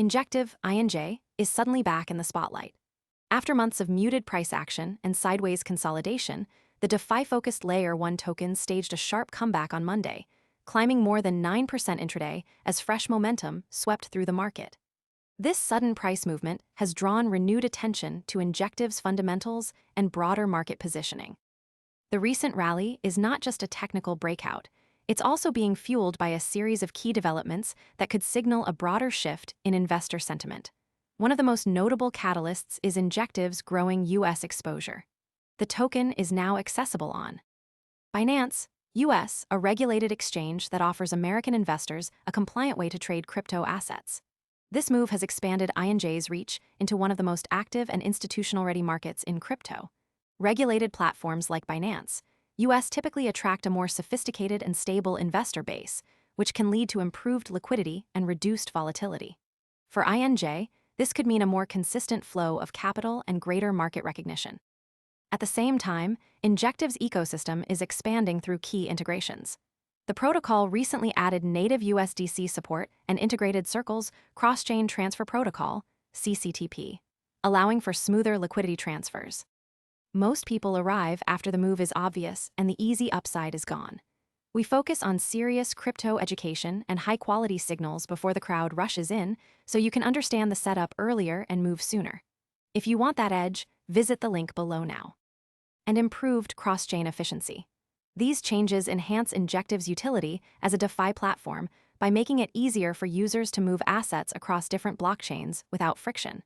Injective, INJ, is suddenly back in the spotlight. After months of muted price action and sideways consolidation, the DeFi-focused Layer 1 token staged a sharp comeback on Monday, climbing more than 9% intraday as fresh momentum swept through the market. This sudden price movement has drawn renewed attention to Injective's fundamentals and broader market positioning. The recent rally is not just a technical breakout, it's also being fueled by a series of key developments that could signal a broader shift in investor sentiment. One of the most notable catalysts is Injective's growing US exposure. The token is now accessible on Binance US, a regulated exchange that offers American investors a compliant way to trade crypto assets. This move has expanded INJ's reach into one of the most active and institutional-ready markets in crypto. Regulated platforms like Binance US typically attract a more sophisticated and stable investor base, which can lead to improved liquidity and reduced volatility. For INJ, this could mean a more consistent flow of capital and greater market recognition. At the same time, Injective's ecosystem is expanding through key integrations. The protocol recently added native USDC support and integrated Circle's Cross-Chain Transfer Protocol, CCTP, allowing for smoother liquidity transfers. Most people arrive after the move is obvious and the easy upside is gone. We focus on serious crypto education and high-quality signals before the crowd rushes in, so you can understand the setup earlier and move sooner. If you want that edge, visit the link below now. And improved cross-chain efficiency. These changes enhance Injective's utility as a DeFi platform by making it easier for users to move assets across different blockchains without friction.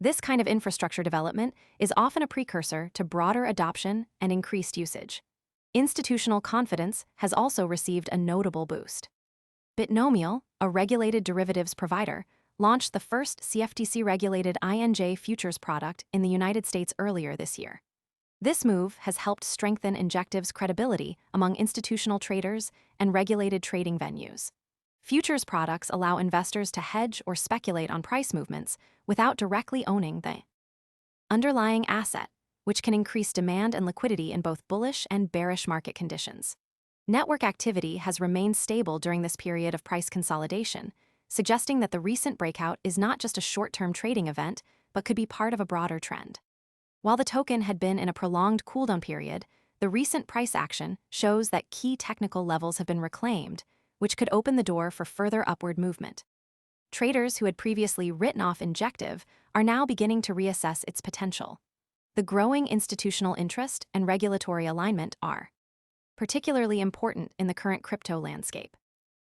This kind of infrastructure development is often a precursor to broader adoption and increased usage. Institutional confidence has also received a notable boost. Binomial, a regulated derivatives provider, launched the first CFTC-regulated INJ futures product in the United States earlier this year. This move has helped strengthen Injective's credibility among institutional traders and regulated trading venues. Futures products allow investors to hedge or speculate on price movements without directly owning the underlying asset, which can increase demand and liquidity in both bullish and bearish market conditions. Network activity has remained stable during this period of price consolidation, suggesting that the recent breakout is not just a short-term trading event, but could be part of a broader trend. While the token had been in a prolonged cooldown period, the recent price action shows that key technical levels have been reclaimed, which could open the door for further upward movement. Traders who had previously written off Injective are now beginning to reassess its potential. The growing institutional interest and regulatory alignment are particularly important in the current crypto landscape.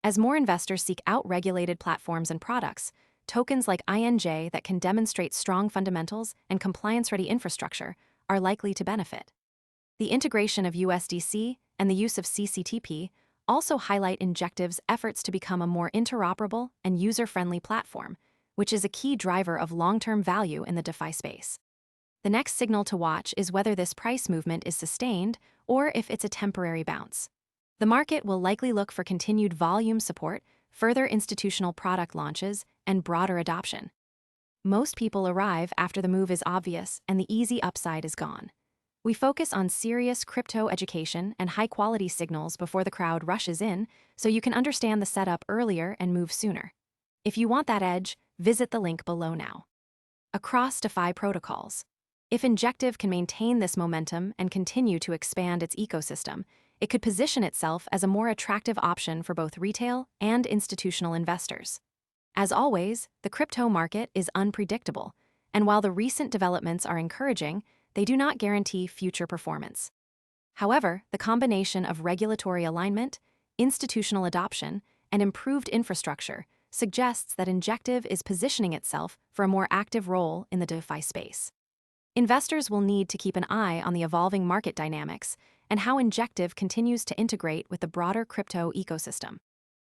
As more investors seek out regulated platforms and products, tokens like INJ that can demonstrate strong fundamentals and compliance-ready infrastructure are likely to benefit. The integration of USDC and the use of CCTP also highlight Injective's efforts to become a more interoperable and user-friendly platform, which is a key driver of long-term value in the DeFi space. The next signal to watch is whether this price movement is sustained or if it's a temporary bounce. The market will likely look for continued volume support, further institutional product launches, and broader adoption. Most people arrive after the move is obvious and the easy upside is gone. We focus on serious crypto education and high-quality signals before the crowd rushes in, so you can understand the setup earlier and move sooner. If you want that edge, visit the link below now. Across DeFi protocols. If Injective can maintain this momentum and continue to expand its ecosystem, it could position itself as a more attractive option for both retail and institutional investors. As always, the crypto market is unpredictable, and while the recent developments are encouraging, they do not guarantee future performance. However, the combination of regulatory alignment, institutional adoption, and improved infrastructure suggests that Injective is positioning itself for a more active role in the DeFi space. Investors will need to keep an eye on the evolving market dynamics and how Injective continues to integrate with the broader crypto ecosystem.